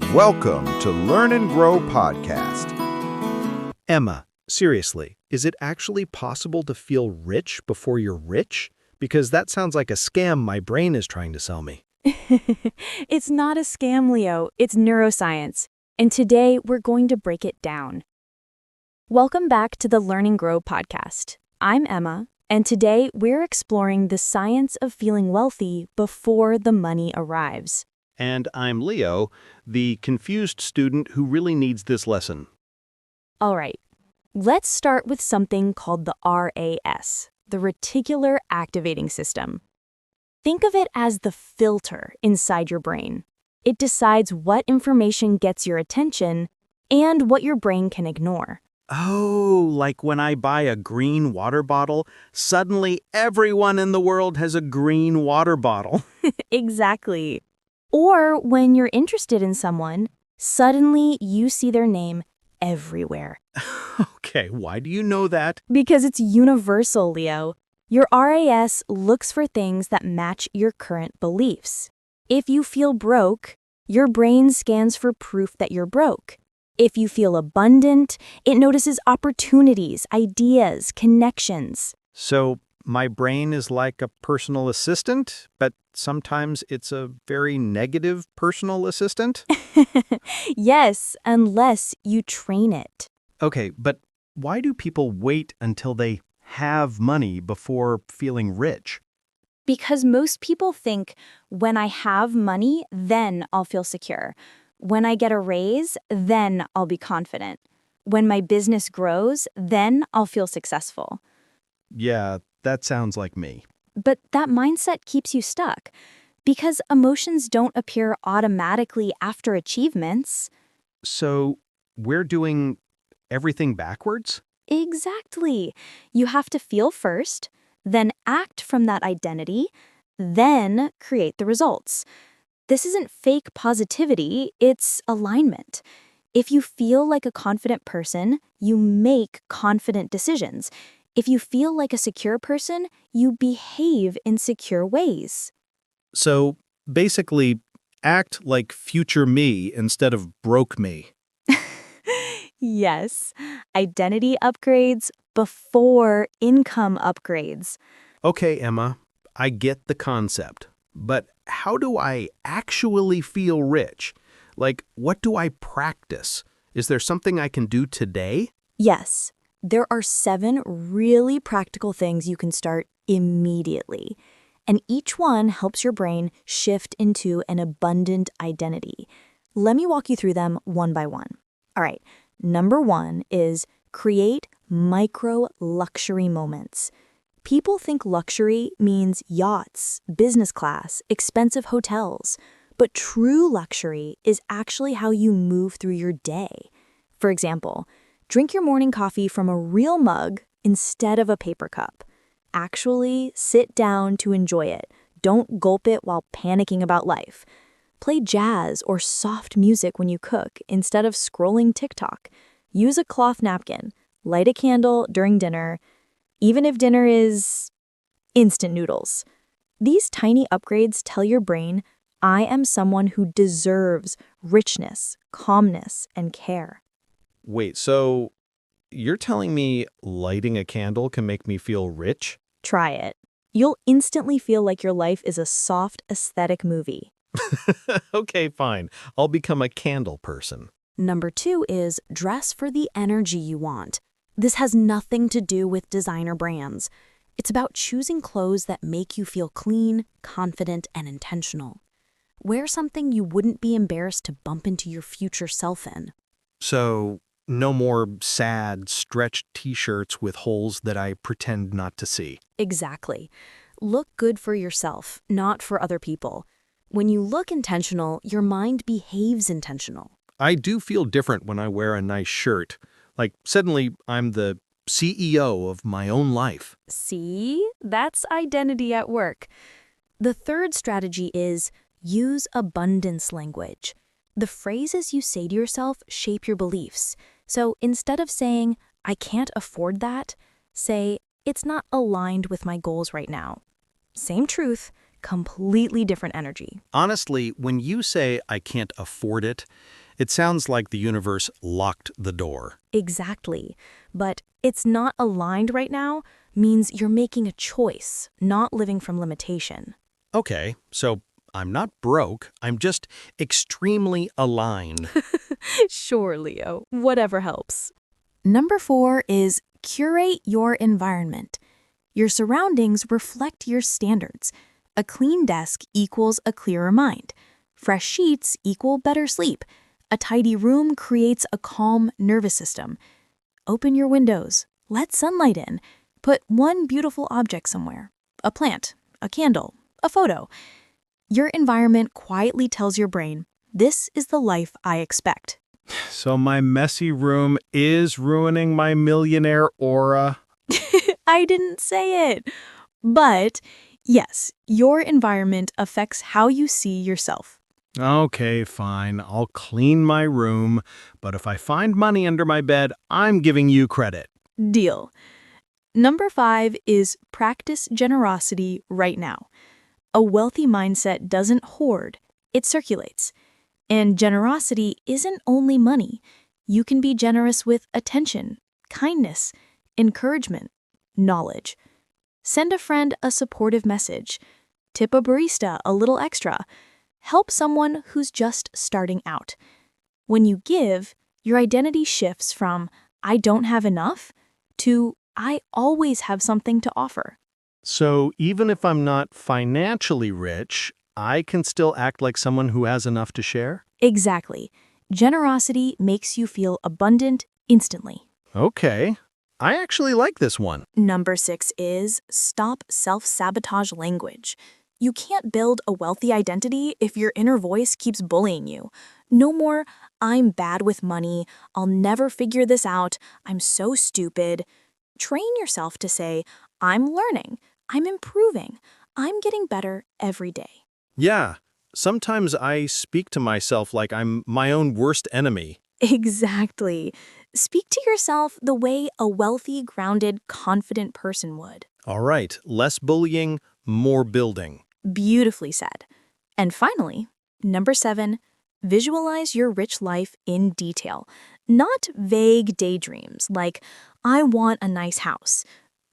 Welcome to Learn and Grow Podcast. Emma, seriously, is it actually possible to feel rich before you're rich? Because that sounds like a scam my brain is trying to sell me. It's not a scam, Leo. It's neuroscience. And today we're going to break it down. Welcome back to the Learn and Grow podcast. I'm Emma, and today we're exploring the science of feeling wealthy before the money arrives. And I'm Leo, the confused student who really needs this lesson. All right, let's start with something called the RAS, the Reticular Activating System. Think of it as the filter inside your brain. It decides what information gets your attention and what your brain can ignore. Oh, like when I buy a green water bottle, suddenly everyone in the world has a green water bottle. Exactly. Or when you're interested in someone, suddenly you see their name everywhere. Okay, why do you know that? Because it's universal, Leo. Your RAS looks for things that match your current beliefs. If you feel broke, your brain scans for proof that you're broke. If you feel abundant, it notices opportunities, ideas, connections. So my brain is like a personal assistant, but sometimes it's a very negative personal assistant? Yes, unless you train it. Okay, but why do people wait until they have money before feeling rich? Because most people think, when I have money, then I'll feel secure. When I get a raise, then I'll be confident. When my business grows, then I'll feel successful. Yeah, that sounds like me. But that mindset keeps you stuck, because emotions don't appear automatically after achievements. So we're doing everything backwards? Exactly. You have to feel first, then act from that identity, then create the results. This isn't fake positivity, it's alignment. If you feel like a confident person, you make confident decisions. If you feel like a secure person, you behave in secure ways. So basically, act like future me instead of broke me. Yes, identity upgrades before income upgrades. Okay, Emma, I get the concept. But how do I actually feel rich? Like, what do I practice? Is there something I can do today? Yes, there are 7 really practical things you can start immediately. And each one helps your brain shift into an abundant identity. Let me walk you through them one by one. All right, number 1 is create micro luxury moments. People think luxury means yachts, business class, expensive hotels. But true luxury is actually how you move through your day. For example, drink your morning coffee from a real mug instead of a paper cup. Actually, sit down to enjoy it. Don't gulp it while panicking about life. Play jazz or soft music when you cook instead of scrolling TikTok. Use a cloth napkin. Light a candle during dinner, even if dinner is instant noodles. These tiny upgrades tell your brain, I am someone who deserves richness, calmness, and care. Wait, so you're telling me lighting a candle can make me feel rich? Try it. You'll instantly feel like your life is a soft, aesthetic movie. Okay, fine. I'll become a candle person. Number 2 is dress for the energy you want. This has nothing to do with designer brands. It's about choosing clothes that make you feel clean, confident, and intentional. Wear something you wouldn't be embarrassed to bump into your future self in. So, no more sad, stretched t-shirts with holes that I pretend not to see. Exactly. Look good for yourself, not for other people. When you look intentional, your mind behaves intentional. I do feel different when I wear a nice shirt. Like, suddenly, I'm the CEO of my own life. See? That's identity at work. The third strategy is use abundance language. The phrases you say to yourself shape your beliefs. So instead of saying, I can't afford that, say, it's not aligned with my goals right now. Same truth, completely different energy. Honestly, when you say I can't afford it, it sounds like the universe locked the door. Exactly. But it's not aligned right now means you're making a choice, not living from limitation. Okay, so I'm not broke, I'm just extremely aligned. Sure, Leo. Whatever helps. Number 4 is curate your environment. Your surroundings reflect your standards. A clean desk equals a clearer mind. Fresh sheets equal better sleep. A tidy room creates a calm nervous system. Open your windows. Let sunlight in. Put one beautiful object somewhere. A plant, a candle, a photo. Your environment quietly tells your brain, this is the life I expect. So my messy room is ruining my millionaire aura. I didn't say it. But yes, your environment affects how you see yourself. Okay, fine, I'll clean my room, but if I find money under my bed, I'm giving you credit. Deal. Number 5 is practice generosity right now. A wealthy mindset doesn't hoard, it circulates. And generosity isn't only money. You can be generous with attention, kindness, encouragement, knowledge. Send a friend a supportive message. Tip a barista a little extra. Help someone who's just starting out. When you give, your identity shifts from I don't have enough to I always have something to offer. So even if I'm not financially rich, I can still act like someone who has enough to share? Exactly. Generosity makes you feel abundant instantly. Okay, I actually like this one. Number 6 is stop self-sabotage language. You can't build a wealthy identity if your inner voice keeps bullying you. No more, I'm bad with money, I'll never figure this out, I'm so stupid. Train yourself to say, I'm learning, I'm improving, I'm getting better every day. Yeah, sometimes I speak to myself like I'm my own worst enemy. Exactly. Speak to yourself the way a wealthy, grounded, confident person would. All right, less bullying, more building. Beautifully said. And finally, number 7, visualize your rich life in detail. Not vague daydreams like, I want a nice house.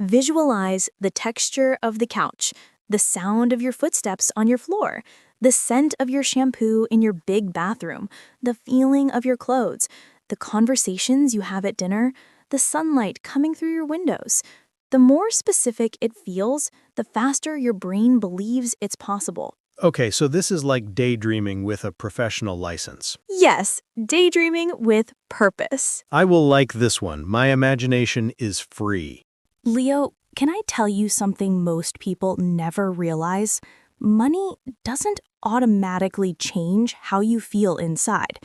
Visualize the texture of the couch, the sound of your footsteps on your floor, the scent of your shampoo in your big bathroom, the feeling of your clothes, the conversations you have at dinner, the sunlight coming through your windows. The more specific it feels, the faster your brain believes it's possible. Okay, so this is like daydreaming with a professional license. Yes, daydreaming with purpose. I will like this one. My imagination is free. Leo, can I tell you something most people never realize? Money doesn't automatically change how you feel inside.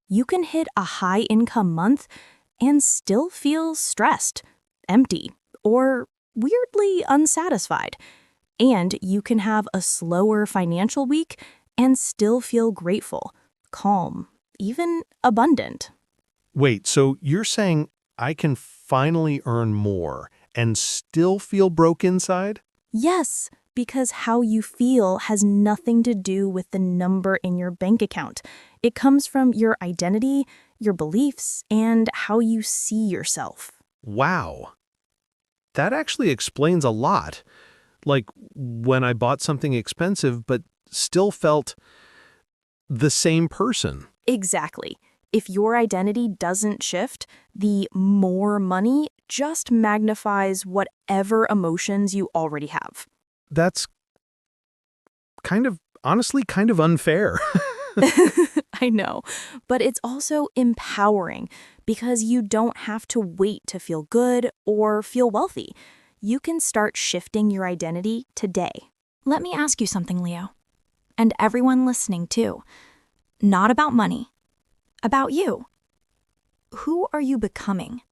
You can hit a high-income month and still feel stressed, empty, or weirdly unsatisfied. And you can have a slower financial week and still feel grateful, calm, even abundant. Wait, so you're saying I can finally earn more and still feel broke inside? Yes, because how you feel has nothing to do with the number in your bank account. It comes from your identity, your beliefs, and how you see yourself. Wow. That actually explains a lot. Like when I bought something expensive but still felt the same person. Exactly. If your identity doesn't shift, the more money just magnifies whatever emotions you already have. That's honestly kind of unfair. I know, but it's also empowering because you don't have to wait to feel good or feel wealthy. You can start shifting your identity today. Let me ask you something, Leo, and everyone listening too. Not about money, about you. Who are you becoming?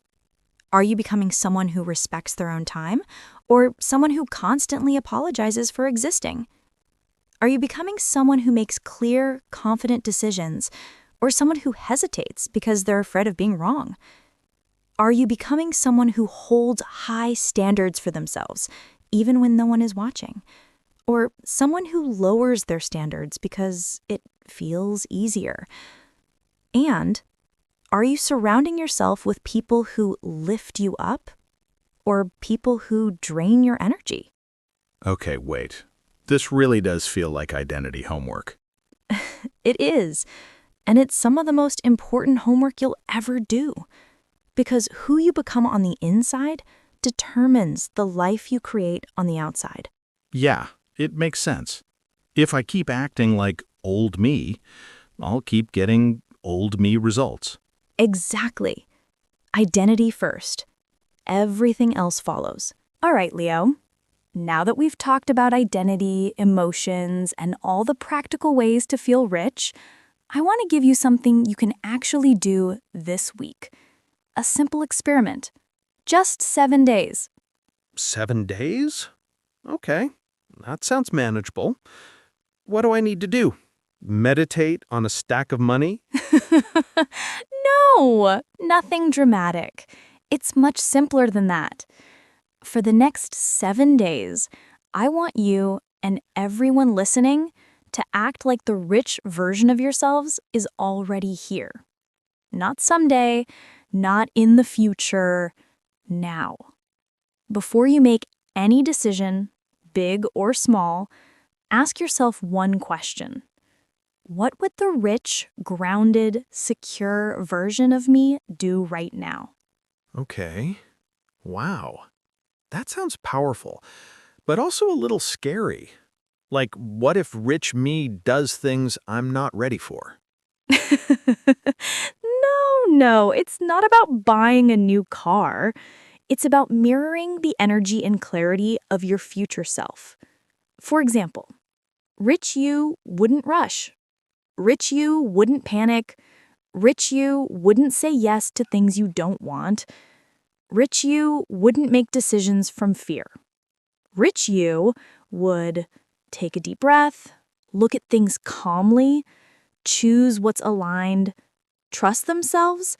Are you becoming someone who respects their own time or someone who constantly apologizes for existing? Are you becoming someone who makes clear, confident decisions or someone who hesitates because they're afraid of being wrong? Are you becoming someone who holds high standards for themselves, even when no one is watching? or someone who lowers their standards because it feels easier? And are you surrounding yourself with people who lift you up or people who drain your energy? Okay, wait. This really does feel like identity homework. It is, and it's some of the most important homework you'll ever do. Because who you become on the inside determines the life you create on the outside. Yeah, it makes sense. If I keep acting like old me, I'll keep getting old me results. Exactly. Identity first. Everything else follows. All right, Leo. Now that we've talked about identity, emotions, and all the practical ways to feel rich, I want to give you something you can actually do this week. A simple experiment. Just 7 days. 7 days? Okay, that sounds manageable. What do I need to do? Meditate on a stack of money? No, nothing dramatic. It's much simpler than that. For the next 7 days, I want you and everyone listening to act like the rich version of yourselves is already here. Not someday, not in the future, now. Before you make any decision, big or small, ask yourself one question. What would the rich, grounded, secure version of me do right now? Okay. Wow. That sounds powerful, but also a little scary. Like, what if rich me does things I'm not ready for? No, it's not about buying a new car. It's about mirroring the energy and clarity of your future self. For example, rich you wouldn't rush. Rich you wouldn't panic. Rich you wouldn't say yes to things you don't want. Rich you wouldn't make decisions from fear. Rich you would take a deep breath, look at things calmly, choose what's aligned, trust themselves,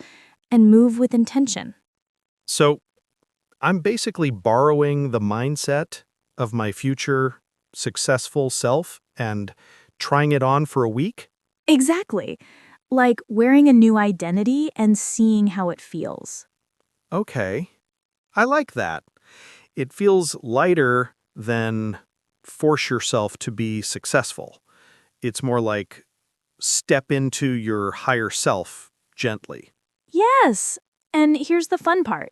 and move with intention. So, I'm basically borrowing the mindset of my future successful self and trying it on for a week? Exactly. Like wearing a new identity and seeing how it feels. Okay. I like that. It feels lighter than force yourself to be successful. It's more like step into your higher self gently. Yes. And here's the fun part.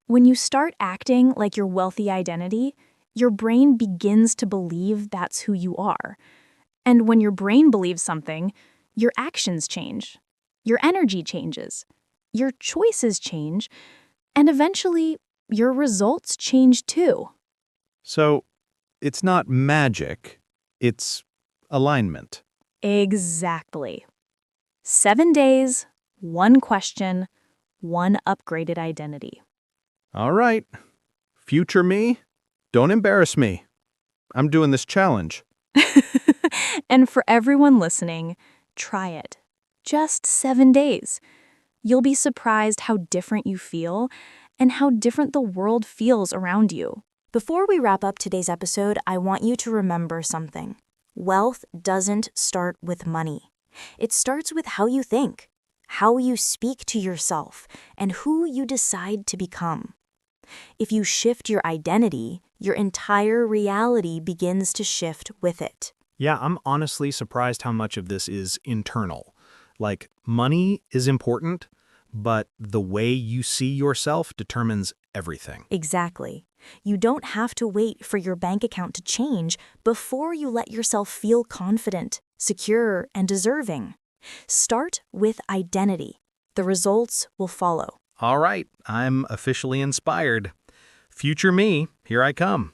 When you start acting like your wealthy identity, your brain begins to believe that's who you are. And when your brain believes something, your actions change, your energy changes, your choices change, and eventually your results change too. So, it's not magic, it's alignment. Exactly. 7 days, one question, one upgraded identity. All right. Future me, don't embarrass me. I'm doing this challenge. And for everyone listening, try it. Just 7 days. You'll be surprised how different you feel and how different the world feels around you. Before we wrap up today's episode, I want you to remember something. Wealth doesn't start with money. It starts with how you think, how you speak to yourself, and who you decide to become. If you shift your identity, your entire reality begins to shift with it. Yeah, I'm honestly surprised how much of this is internal. Like, money is important, but the way you see yourself determines everything. Exactly. You don't have to wait for your bank account to change before you let yourself feel confident, secure, and deserving. Start with identity. The results will follow. All right, I'm officially inspired. Future me, here I come.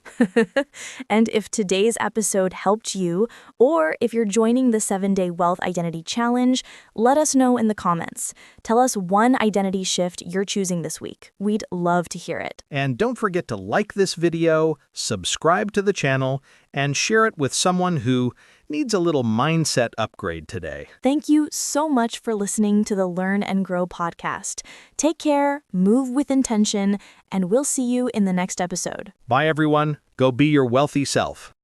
And if today's episode helped you, or if you're joining the 7-Day Wealth Identity Challenge, let us know in the comments. Tell us one identity shift you're choosing this week. We'd love to hear it. And don't forget to like this video, subscribe to the channel, and share it with someone who needs a little mindset upgrade today. Thank you so much for listening to the Learn and Grow podcast. Take care, move with intention, and we'll see you in the next episode. Bye, everyone. Go be your wealthy self.